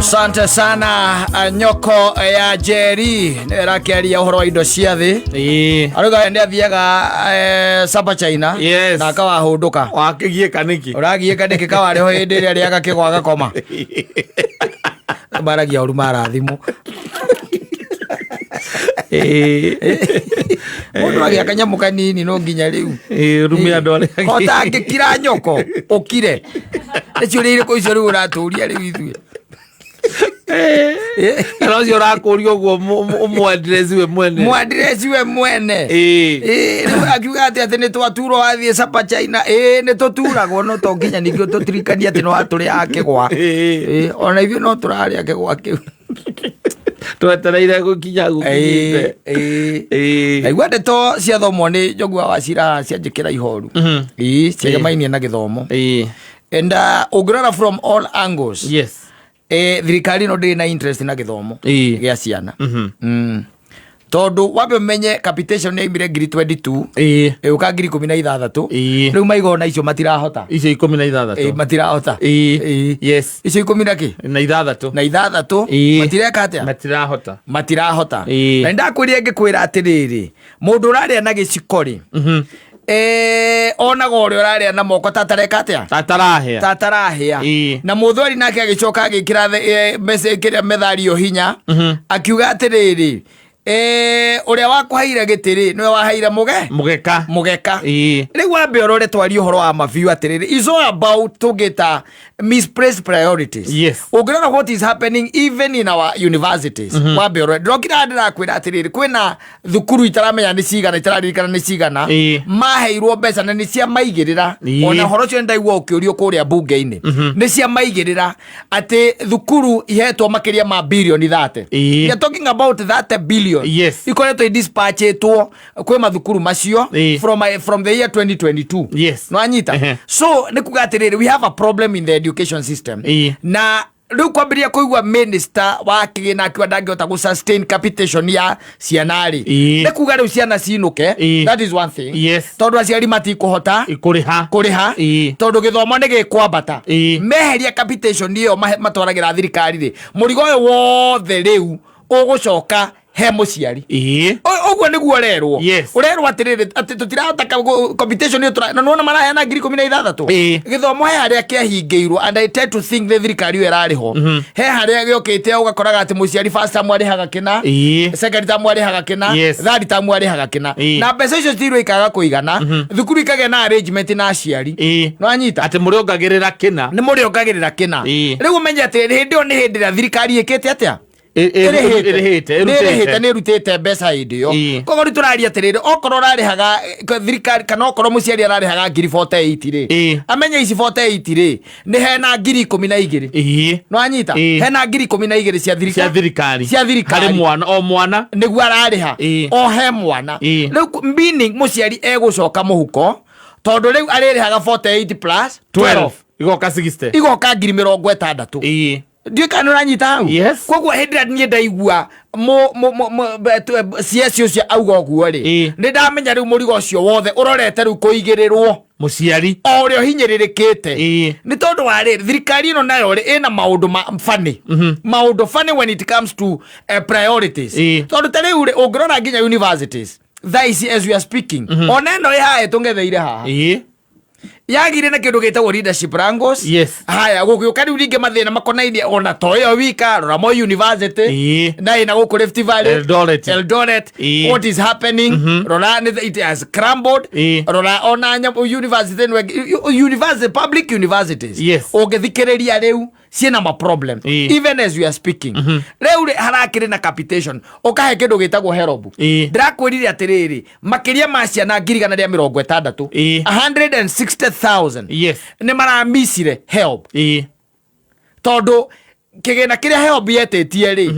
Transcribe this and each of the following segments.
Asante sana nyoko ya Jerry nerakiaria uhoro wa indo cia thi aruga ende athiaga Sapa China na akawa hunduka wakigie kaniki uragie kaniki kawari ho hindi ria riaga kigwaga koma baragia urumara thimu mundu agia kanyamu kanini no nginya riu rumia ndore kota ngikira nyoko ukire ecio riri ko icio riu uraturia riu ithu Rozi orakuria uguo mwadresiwe mwene akiuga ati ni twaturo athie Sapa China ni tuturagwo no to nginya ningio tutirikania ati no aturi akigwa ona ithuĩ no turari akigwa kiu twetereire gukinya gukinyite aigua ndeto cia thomwo ni Njogua wa Cira cianjikira ihoru ciagemainie na githomo and ungirora from all angles thirikari no ndiri na interest na githomo gia ciana tondu wambe menye capitation ni imire ngiri 22 uka ngiri 16 riu maigona icio matirahota icio 16 matirahota yes icio 10 na ki na 6 matireka atia matirahota na ndakwiria ngikwira atiriri mundu uraria na gicikori ona gore uraria na moko tatareka atia tatarahia na muthori nake agicoka agikira message kiria methario hinya akiuga atiriri uria wakuhaire gitiri niwe wahaire mugeka riu wambe urore twari uhoro wa maviu atiriri is all about tugita misplaced priorities ungirora what is happening even in our universities wambe urore ndokira ndirakwira atiriri kwina thukuru itaramenya ni cigana itararirikana ni cigana maheirwo mbeca na ni cia maigirira ona horo cio ndaigua ukiurio kuria bunge-ini ni cia maigirira ati thukuru ihetwo makiria ma bilioni 30 we are talking about 30 billion ikoretwo dispatchetwo kwe mathukuru macio from the year 2022 no anyita so nikuga atiriri we have a problem in the education system na riu kwambiria kuigua minister wa kigina akiwa ndangihota gu sustain capitation ya cianari nikuga riu ciana cinuke that is one thing tondu aciari matikuhota kuriha tondu githomo ni gikwambata meheria capitation iyo matwaragira thirikari ri murigo uyu wothe riu ugucoka he muciari uguo niguo rerwo urerwo atiriri ati tutirahota competition iyo na nona marahena ngiri 16 githomo he haria kiahingiirwo and I tend to think the thirikari yo irariho he haria giokite ugakoraga ati muciari first time arihaga kina second time arihaga kina third time arihaga kina na mbeca icio citirwo ikaga kuigana thukuru ikage na arrangement na aciari no anyita ati muriongagirira kina ni muriongagirira kina riu umenye ati hindi oni hindi ra thirikari ikite atia irihite nirutite mbeca hindi yo kogo rituraria atiriri okoro rarihaga thirikari kana okoro muciari ararihaga ngiri 48 ri amenye ici 48 ri ni hena ngiri 12 no anyita hena ngiri 12 cia thirikari hari mwana o mwana niguo arariha o he mwana riu meaning muciari egucoka muhuko tondu riu aririhaga 48 plus 12 igoka 60 igoka ngiri 60 ndio kana uranyita hau koguo hindira nie ndaigua ciacio cia auga guo ri ni ndamenya riu murigo ucio wothe urorete riu kuigirirwo muciari orio hinyiririkite ni tondu wa ri thirikari ino nayo ri ina maundu funny maundu funny when it comes to priorities tondu tari uri ungirora nginya universities thaici as we are speaking ona ino ihae tungetheire haha yagire na kindu gitagwo leadership wrangles haya gugiuka riu ringe mathina makonainie ona toyo wika rora mo university na ina guku Rift Valley Eldoret what is happening rora it has crumbled rora ona university public universities ugithikiriria riu ciena ma problem even as we are speaking riu harakire na capitation ukahe kindu gitagwo herobu ndirakwirire atiriri makiria ma ciana ngiri kana ria 60 160,000 ni maramisire help tondu kigena kiria help yetetie ri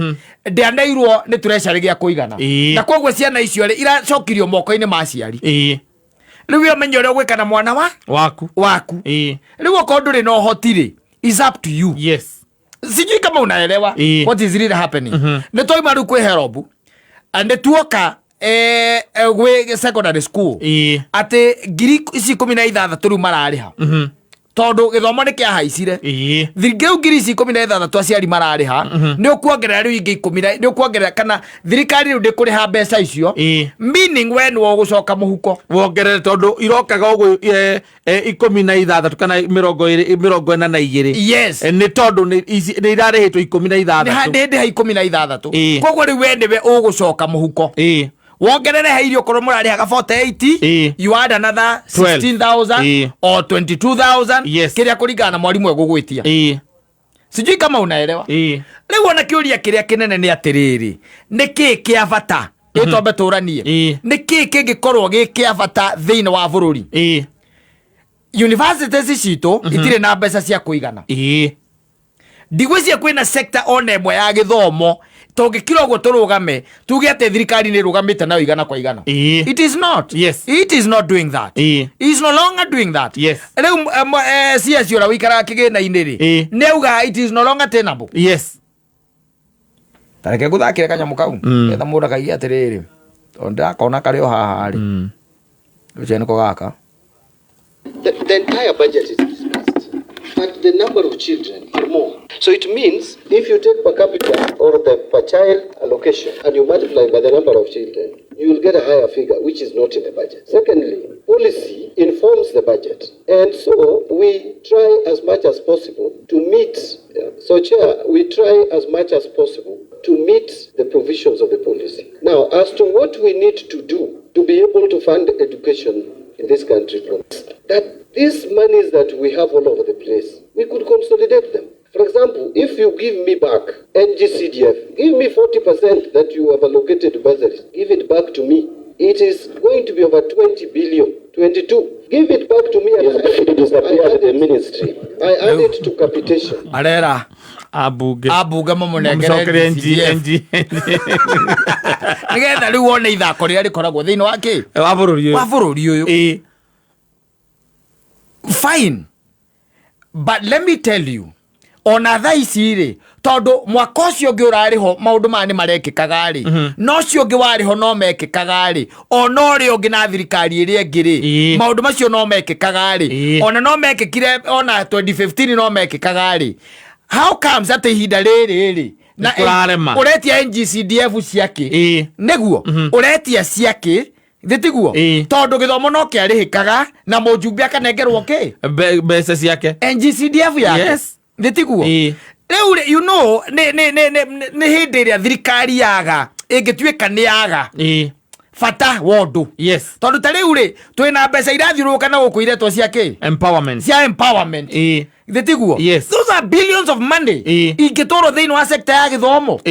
ndiandairwo ni treasury gia kuigana na koguo ciana icio ri iracokirio moko-ini ma ciari riu yo menyo ria gwikana mwana waku riu okondu ri no hotiri is up to you sijui kama unaelewa what is really happening ni toima riu kwi help and tuoka gwe secondary school ate ngiri ici 16 riu marariha tondu githomo ni kia haicire thirikeu ngiri 16 aciari marariha ni ukuongerera riu ingi 10 ni ukuongerera kana thirikari riu ndikuriha mbeca icio meaning we ni wogucoka muhuko wongerere tondu irokaga ugu 16 kana 42 yes ni tondu ni irarihitwo 16 ni handindi ha 16 koguo riu we niwe ugucoka muhuko wongerere heirio korwo murarihaga 48 you add another 16,000 or 22,000 kiria kuringana na mwarimu egugwitia sijui kama unaelewa riu ona kiuria kiria kinene ni atiriri niki kia bata itombe turanie niki kingikorwo gi kia bata thiini wa bururi universities citu itire na mbeca cia kuigana ndigwiciria kwina sector ona emwe ya githomo tongikira uguo turugame tuge ate thirikari ni rugamite na igana kwa igana it is not it is not doing that it is no longer doing that riu CSO ora wikara kigina iniri neuga it is no longer tenable tareke guthakire kanyamu kau etha mundu kaigi atiriri onda kona kario haha ri uche niko gaka the entire budget is discussed, but the number of children are more. So it means if you take per capita or the per child allocation and you multiply by the number of children, you will get a higher figure, which is not in the budget. Secondly, policy informs the budget. And so we try as much as possible to meet, so Chair, we try as much as possible to meet the provisions of the policy. Now, as to what we need to do to be able to fund education in this country, that these monies that we have all over the place, we could consolidate them. For example, if you give me back NGCDF, give me 40% that you have allocated to bursaries, give it back to me. It is going to be over 20 billion, 22. Give it back to me and it disappeared the ministry. I add it to capitation. Arera. Abuga mamunegere NG. Nigetha riu wone ithako riria rikoragwo thiini wa ki wa bururi uyu fine, but let me tell you, ona tha ici ri tondu mwaka ucio ngi urariho maundu mani marekikaga ri no cio ngi wariho no mekikaga ri ona uri ungi na thirikari iri engi ri maundu macio no mekikaga ri ona no mekikire ona 2015 no mekikaga ri. How comes ati ihinda riri ri na uretia NGCDF ciake niguo uretia ciake thitiguo tondu githomo no kiarihikaga na mujumbe akanengerwo ki mbeca ciake NGCDF yake thitiguo riu you know ni hindi iria thirikari yaga ingituika ni yaga fata wondu tondu ta riu ri twina mbeca irathiuruka na guku iretwo ciake empowerment thitiguo those are billions of money ingitoro thiini wa sector ya githomo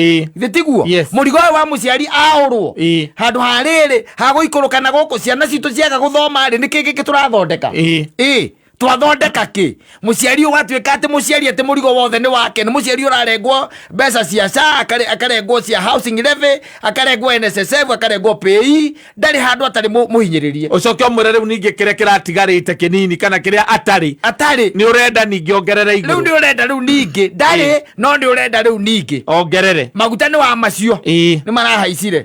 thitiguo murigo wa muciari aurwo handu hariri haguikuruka na guku ciana citu ciaga guthoma ri niki giki turathondeka twathondeka ki muciari watwika ati muciari ati murigo wothe ni wake ni muciari urarengwo mbeca cia SHA akarengwo cia housing levy akarengwo NSSF akarengwo PE ndari handu atari muhinyiririe ucoke omwire riu ningi kiria kiratigarite kinini kana kiria atari ni urenda ningi ongerere iguru riu ni urenda riu ningi ndari no ni urenda riu ningi ongerere maguta ni wa macio ni marahaicire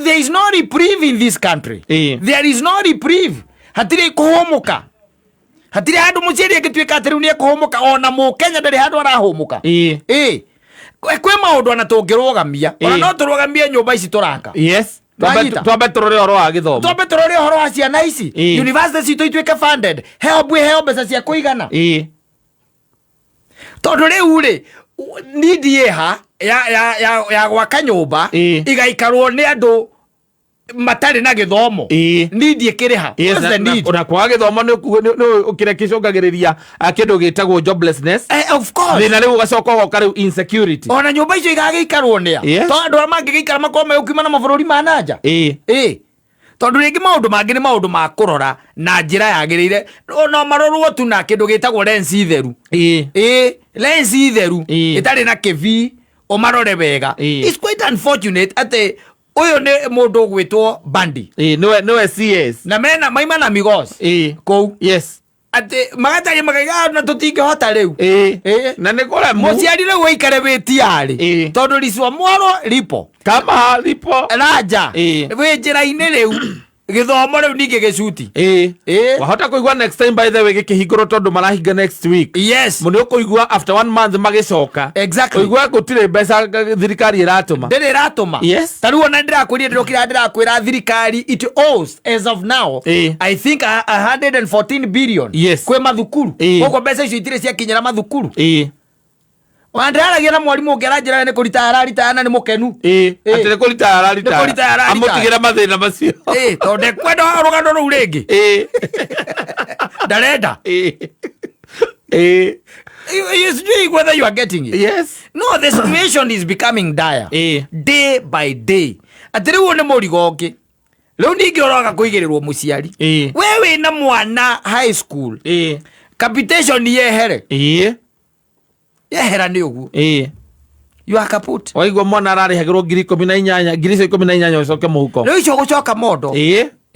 there is no reprieve in this country there is no reprieve hatire kuhomuka hatire handu muciari agitwika ati riu ni kuhomuka ona mu Kenya ndari handu arahumuka kwe maundu ana tungirugamia ona no turugamie nyumba ici turaka twambe turore horo wa githomo twambe turore horo wa ciana ici university citu itwike funded heo mbeca cia kuigana tondu riu ri nidi yeha ya gwaka nyumba igaikarwo ni andu matari na githomo nidi ikiriha ona kwa githomo ni ukire kicongagiriria kindu gitagwo joblessness of course thina riu gacoka goka riu insecurity ona nyumba icio igagiikarwo nia tondu mangigiikara makome ukima na mabururi ma nanja tondu ringi maundu mangi ni maundu ma kurora na njira yagirire no marorwo tu na kindu gitagwo lens itheru lens itheru itari na kivi o marore wega it's quite unfortunate ate uyu ni mundu gwitwo Bandi niwe CS na mena maima na Migos kou ate magatari magaiga na tutingihota riu na nikora muciari riu waikare witiari tondu ricwa mwaro ripo kama ripo raja we njira-ini riu githomo riu ninge gicuti wahota kuigua next time by the way gikihingũrwo tondu marahinga next week. Yes, mundu kuigua after 1 month magicoka. Exactly, kuigua gutire mbeca thirikari iratuma ndiri iratuma. Yes, taru ona ndirakwĩria ndĩrokira ndĩrakwĩra thirikari it owes as of now I think 114 billion kwĩ mathukuru. Koguo mbeca icio itirĩ ciakinyĩra mathukuru. Wandaragia na mwarimu ũngĩaranjĩra nĩ kũrita ararita na nĩ mũkenu. Atĩ nĩ kũrita ararita amũtigĩra mathĩna macio. Tondũ ndekwenda rũgano rũu rĩngĩ. Ndarenda. Yes, whether you are getting it. Yes. No, the situation is becoming dire. Day by day. Atĩ rĩu nĩ mũrigo ũngĩ. Rĩu ningĩ ũroga kũigĩrĩrwo mũciari. Wewe na mwana high school. Capitation yehere. Yehera nĩ ũguo. You are kaput. Waigua mwana ararĩhagĩrwo 18,000 ũcoke mũhuko. Rĩu icio gũcoka mondo.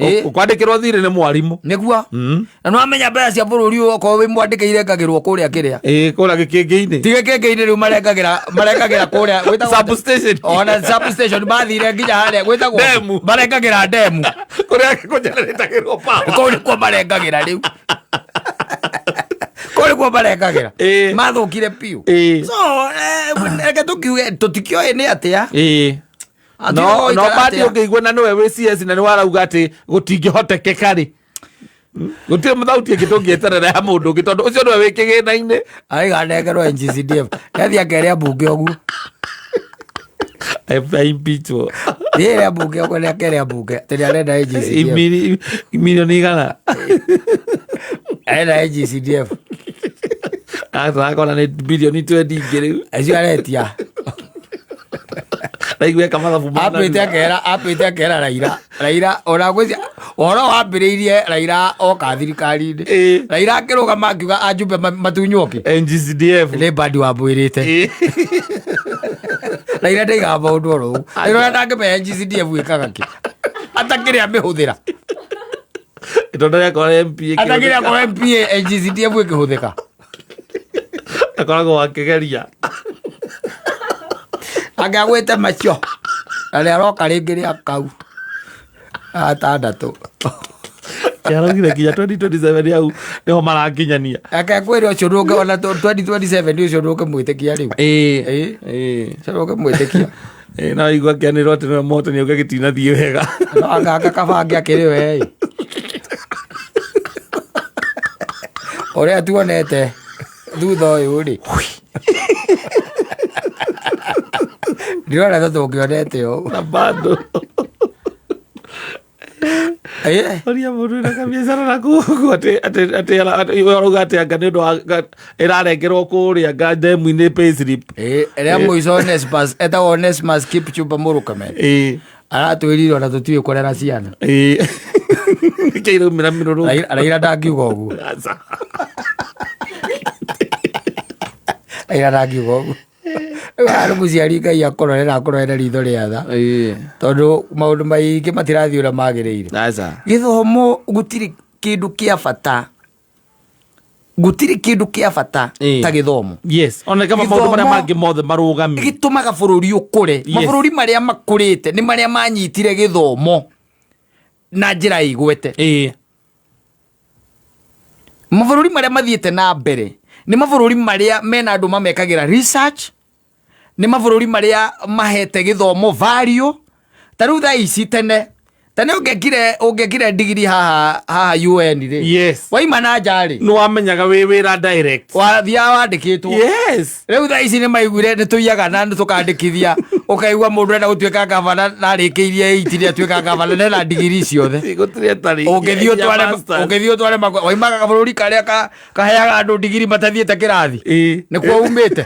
Ũkwandĩkĩrwo thirĩ nĩ mwarimũ. Nĩguo. Na nĩwamenya mbeca cia bũrũri ũyũ okorwo wĩ mwandĩkĩire ngagĩrwo kũrĩa kĩrĩa. Kũrĩa gĩkĩngĩ-inĩ. Ti gĩkĩngĩ-inĩ rĩu marengagĩra kũrĩa gwĩtagwo substation. Ona substation mathire nginya harĩa gwĩtagwo demu. Marengagĩra demu. Kũrĩa kũnjeneretagĩrwo power. Kũu nĩkuo marengagĩra rĩu. Kũrĩ kuo marengagĩra. Mathũkire piũ. So reke tũkiuge tũtikĩoĩ nĩ atĩa. No bati ũngĩigua na nĩwe wĩ CS na nĩ warauga atĩ gũtingĩhotekeka rĩ. Gũtirĩ mũthauti ĩngĩ tũngĩeterera ya mũndũ ũngĩ tondũ ũcio nĩwe wĩ kĩgĩna-inĩ. Aiganengerwo NGCDF. Yathi akeria mbunge ũguo. Impeachable. Rĩrĩa mbunge ũguo nĩ akeria mbunge. Tĩrĩ arenda NGCDF. Milioni igana. Arenda NGCDF. Akona nĩ bilioni 20 ingĩ rĩu. Acio aretia. Raigwe kama thabu mana. Apĩte akera Raila ona gwĩcia ũhoro wambĩrĩirie Raila oka thirikari-inĩ. Raila akĩrũgama akiuga ajumbe matunywoke. NGCDF nĩ bandi wambwĩrĩte. Raila ndaigaga maũndũ oro ũguo. Raila ndangĩmenya NGCDF ĩkaga kĩ. Atakĩrĩ amĩhũthĩra. Tondu yakora MP. Atakĩrĩ akora MP NGCDF ĩkĩhũthĩka. Akoragwo akĩgeria. Agagwĩte macio. Na nĩaroka rĩngĩ rĩa kau. Atandatũ. Kĩaraugire nginya 2027 hau nĩho marakinyania. Akakwĩra ũcio ndũngĩ ona 2027 ũcio ndũngĩmwĩtĩkia rĩu. Ũcio ndũngĩmwĩtĩkia. No igua kĩanĩrwo atĩ nĩwe mũhotani auge gĩtinathiĩ wega. No anga kabange akĩrĩ we. Ũrĩa tuonete thutha ũyũ rĩ. Ndĩrona tũngĩonete ũũ. Na bado. Oria mũndũ na kabiacara na kũguo atĩ ũrauga atĩ anga nĩ ũndũ wa ĩrarengerwo kũrĩa anga ndemu-inĩ payslip. Rĩa mũico Onesmus etagwo Onesmus Kipchumba Murkomen. Aratwĩrire ona tũtiũĩ kũrera ciana. Nĩkĩo iraumĩra mĩrũrũngano. Raila ndangiuga ũguo. Raila ndangiuga ũguo. Arĩ mũciari Ngai akororera ritho rĩa tha. Tondũ maũndũ maingĩ matirathiĩ ũrĩa magĩrĩire. Gĩthomo gũtirĩ kĩndũ kĩa bata. Gũtirĩ kĩndũ kĩa bata ta gĩthomo. Yes. Ona kama maũndũ marĩa mangĩ mothe marũgamie. Gĩtũmaga bũrũri ũkũre. Mabũrũri marĩa makũrĩte nĩ marĩa manyitire gĩthomo na njĩra igwete. Mabũrũri marĩa mathiĩte na mbere nĩ mabũrũri marĩa mena andũ mamekagĩra research. Nĩ mabũrũri marĩa mahete gĩthomo value. Ta rĩu thaa ici tene ũngĩekire degree haha UN rĩ. Yes. Waima na nja rĩ. Nĩ wamenyaga wĩ wĩra direct. Wathiaga wandĩkĩtwo. Yes. Rĩu thaa ici nĩ maiguire nĩ tũiyaga na nĩ tũkandĩkithia. Ũkaigua mũndũ enda gũtuĩka gavana na arĩkĩirie 8 rĩa tuĩka gavana na degree ciothe. Ũngĩthiĩ ũtware waimaga kabũrũri karĩa kaheaga andũ degree matathiĩte kĩrathi. Nĩkuo umĩte.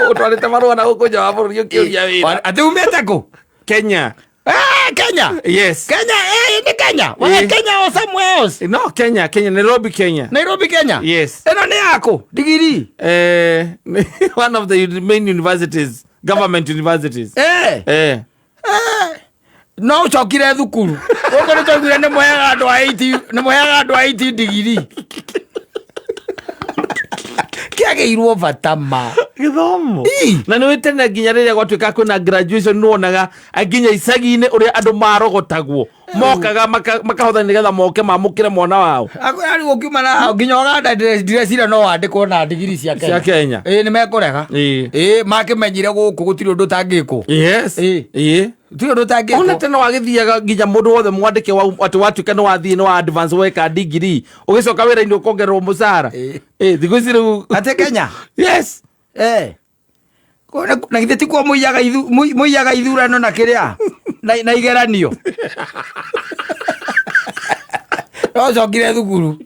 Ũtwarĩte marũa na gũkũ nja wa bũrũri ũkĩũria wĩra. Atĩ umĩte kũ? Kenya. Kenya? Yes. Kenya, ni Kenya? Wala Kenya or somewhere else? No, Kenya, Nairobi, Kenya. Nairobi, Kenya? Yes. Eno ni yako? Degree? One of the main universities, government universities. No uchokire thukuru. Oko ni chokire ni muheaga andũ a 80 degree. Kĩagĩirwo bata ma gĩthomo. Na nĩ wĩtene nginya rĩrĩa gwatuĩka kwĩna graduation nĩwonaga nginya icagi-inĩ ũrĩa andũ marogotagwo mokaga makahotha nigetha moke mamukire mwana wao ari gukiuma na nginya Uganda ndirecira no wandikwo na ndigiri cia Kenya ni mekurega makimenyire guku gutiri undu tangiko tiri undu tangiko ona tena wagithiaga nginya mundu wothe mwandike ati watuika no wathie no advance weka degree ugicoka wira-ini ukongererwo mucara thiku ici riu ate Kenya yes na githĩ ti kwa mũiyaga ithurano na kĩrĩa na igeranio no cokire thukuru